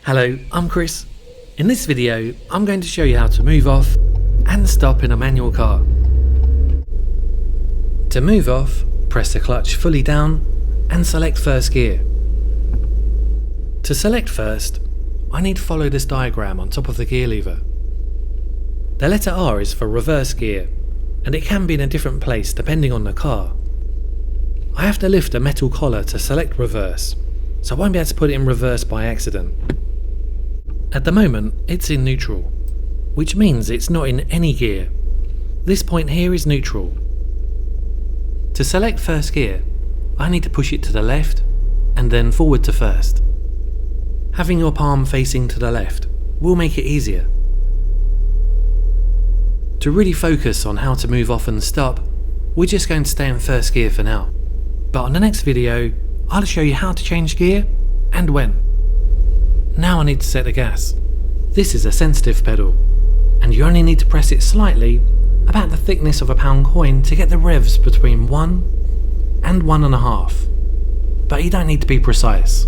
Hello, I'm Chris. In this video, I'm going to show you how to move off and stop in a manual car. To move off, press the clutch fully down and select first gear. To select first, I need to follow this diagram on top of the gear lever. The letter R is for reverse gear, and it can be in a different place depending on the car. I have to lift a metal collar to select reverse, so I won't be able to put it in reverse by accident. At the moment, it's in neutral, which means it's not in any gear. This point here is neutral. To select first gear, I need to push it to the left and then forward to first. Having your palm facing to the left will make it easier. To really focus on how to move off and stop, we're just going to stay in first gear for now. But on the next video, I'll show you how to change gear and when. Now I need to set the gas. This is a sensitive pedal, and you only need to press it slightly, about the thickness of a pound coin, to get the revs between 1 and 1.5. But you don't need to be precise.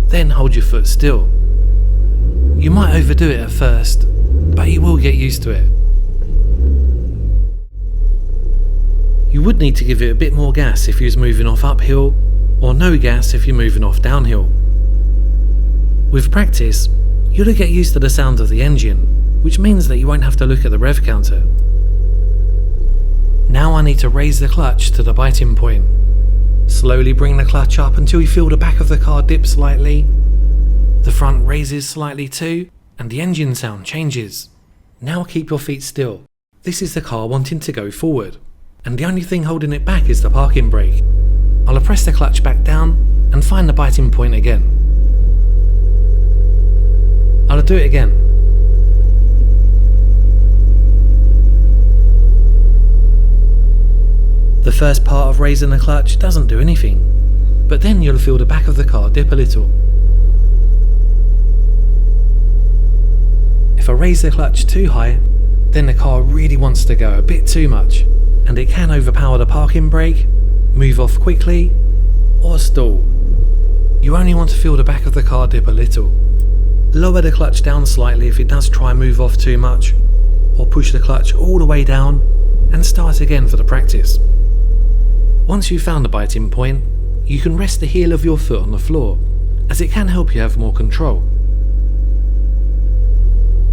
Then hold your foot still. You might overdo it at first, but you will get used to it. You would need to give it a bit more gas if you was moving off uphill, or no gas if you're moving off downhill. With practice, you'll get used to the sound of the engine, which means that you won't have to look at the rev counter. Now I need to raise the clutch to the biting point. Slowly bring the clutch up until you feel the back of the car dip slightly. The front raises slightly too, and the engine sound changes. Now keep your feet still. This is the car wanting to go forward, and the only thing holding it back is the parking brake. I'll press the clutch back down and find the biting point again. I'll do it again. The first part of raising the clutch doesn't do anything, but then you'll feel the back of the car dip a little. If I raise the clutch too high, then the car really wants to go a bit too much, and it can overpower the parking brake, move off quickly, or stall. You only want to feel the back of the car dip a little. Lower the clutch down slightly if it does try and move off too much, or push the clutch all the way down and start again for the practice. Once you've found the biting point, you can rest the heel of your foot on the floor, as it can help you have more control.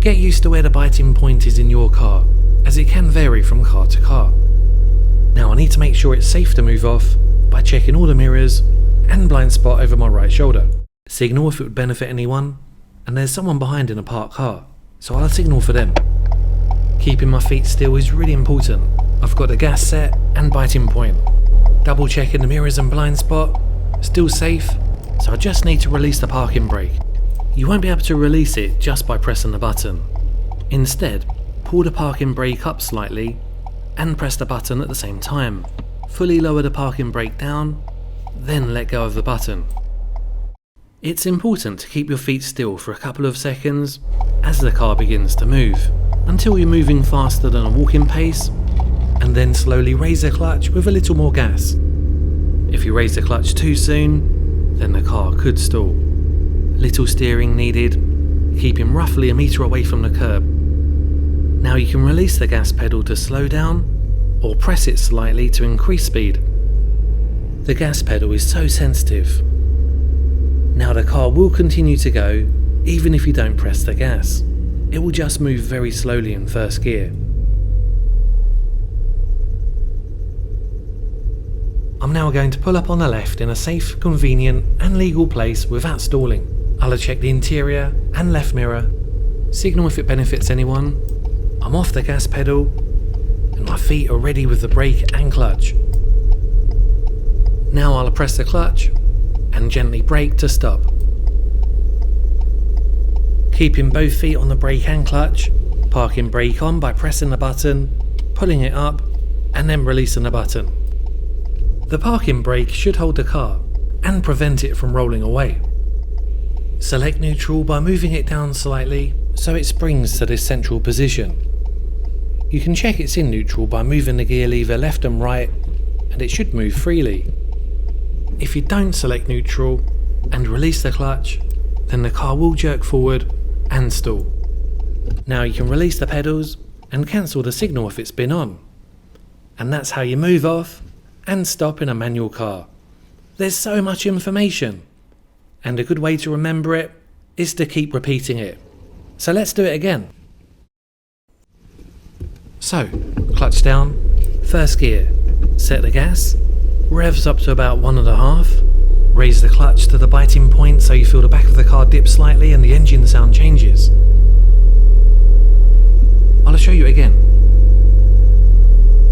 Get used to where the biting point is in your car, as it can vary from car to car. Now I need to make sure it's safe to move off by checking all the mirrors and blind spot over my right shoulder. Signal if it would benefit anyone, and there's someone behind in a parked car, so I'll signal for them. Keeping my feet still is really important. I've got the gas set and biting point. Double checking the mirrors and blind spot, still safe, so I just need to release the parking brake. You won't be able to release it just by pressing the button. Instead, pull the parking brake up slightly and press the button at the same time. Fully lower the parking brake down, then let go of the button. It's important to keep your feet still for a couple of seconds as the car begins to move, until you're moving faster than a walking pace, and then slowly raise the clutch with a little more gas. If you raise the clutch too soon, then the car could stall. Little steering needed, keeping roughly a metre away from the curb. Now you can release the gas pedal to slow down, or press it slightly to increase speed. The gas pedal is so sensitive. Now the car will continue to go even if you don't press the gas. It will just move very slowly in first gear. I'm now going to pull up on the left in a safe, convenient and legal place without stalling. I'll check the interior and left mirror, signal if it benefits anyone. I'm off the gas pedal and my feet are ready with the brake and clutch. Now I'll press the clutch and gently brake to stop. Keeping both feet on the brake and clutch, parking brake on by pressing the button, pulling it up, and then releasing the button. The parking brake should hold the car and prevent it from rolling away. Select neutral by moving it down slightly so it springs to this central position. You can check it's in neutral by moving the gear lever left and right, and it should move freely. If you don't select neutral and release the clutch, then the car will jerk forward and stall. Now you can release the pedals and cancel the signal if it's been on. And that's how you move off and stop in a manual car. There's so much information, and a good way to remember it is to keep repeating it. So let's do it again. So, clutch down, first gear, set the gas, revs up to about 1.5, raise the clutch to the biting point so you feel the back of the car dip slightly and the engine sound changes. I'll show you again.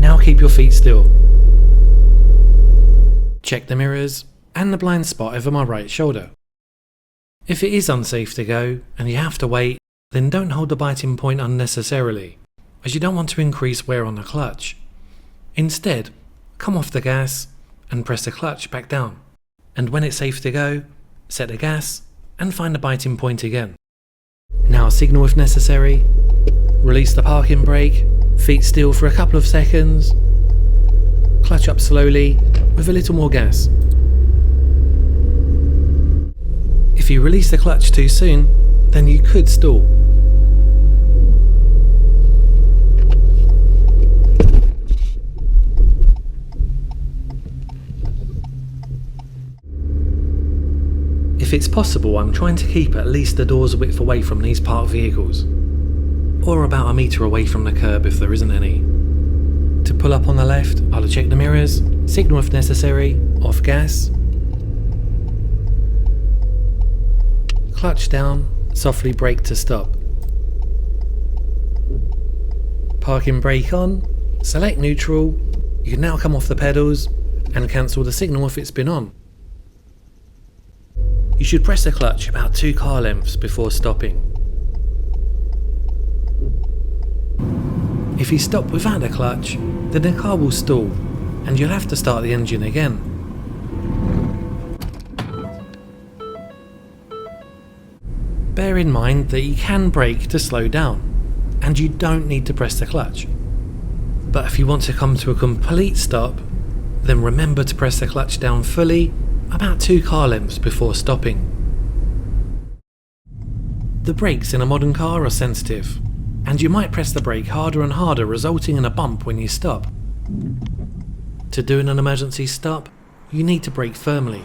Now keep your feet still. Check the mirrors and the blind spot over my right shoulder. If it is unsafe to go and you have to wait, then don't hold the biting point unnecessarily, as you don't want to increase wear on the clutch. Instead, come off the gas and press the clutch back down. And when it's safe to go, set the gas and find the biting point again. Now signal if necessary, release the parking brake, feet still for a couple of seconds, clutch up slowly with a little more gas. If you release the clutch too soon, then you could stall. If it's possible, I'm trying to keep at least the doors width away from these parked vehicles, or about 1 metre away from the curb if there isn't any. To pull up on the left, I'll check the mirrors, signal if necessary, off gas, clutch down, softly brake to stop. Parking brake on, select neutral, you can now come off the pedals and cancel the signal if it's been on. You should press the clutch about 2 car lengths before stopping. If you stop without the clutch, then the car will stall and you'll have to start the engine again. Bear in mind that you can brake to slow down, and you don't need to press the clutch. But if you want to come to a complete stop, then remember to press the clutch down fully about 2 car lengths before stopping. The brakes in a modern car are sensitive, and you might press the brake harder and harder, resulting in a bump when you stop. To do an emergency stop, you need to brake firmly,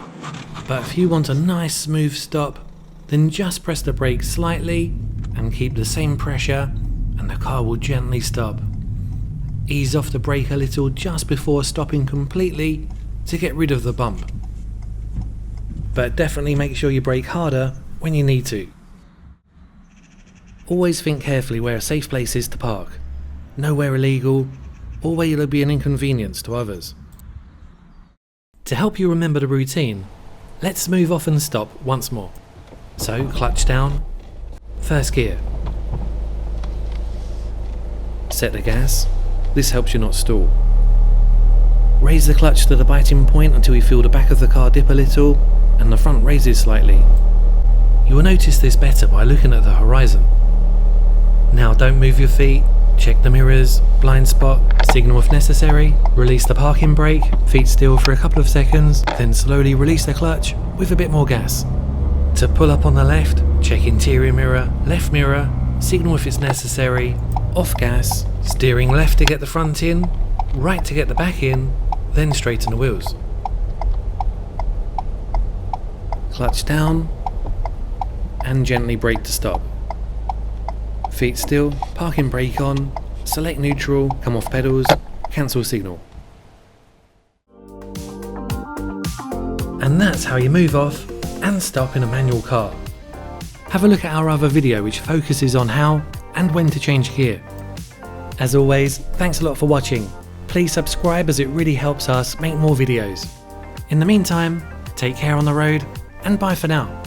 but if you want a nice smooth stop, then just press the brake slightly and keep the same pressure and the car will gently stop. Ease off the brake a little just before stopping completely to get rid of the bump. But definitely make sure you brake harder when you need to. Always think carefully where a safe place is to park, nowhere illegal, or where you'll be an inconvenience to others. To help you remember the routine, let's move off and stop once more. So, clutch down, first gear. Set the gas, this helps you not stall. Raise the clutch to the biting point until you feel the back of the car dip a little and the front raises slightly. You will notice this better by looking at the horizon. Now don't move your feet, check the mirrors, blind spot, signal if necessary, release the parking brake, feet still for a couple of seconds, then slowly release the clutch with a bit more gas. To pull up on the left, check interior mirror, left mirror, signal if it's necessary, off gas, steering left to get the front in, right to get the back in, then straighten the wheels. Clutch down, and gently brake to stop. Feet still, parking brake on, select neutral, come off pedals, cancel signal. And that's how you move off and stop in a manual car. Have a look at our other video which focuses on how and when to change gear. As always, thanks a lot for watching. Please subscribe as it really helps us make more videos. In the meantime, take care on the road and bye for now.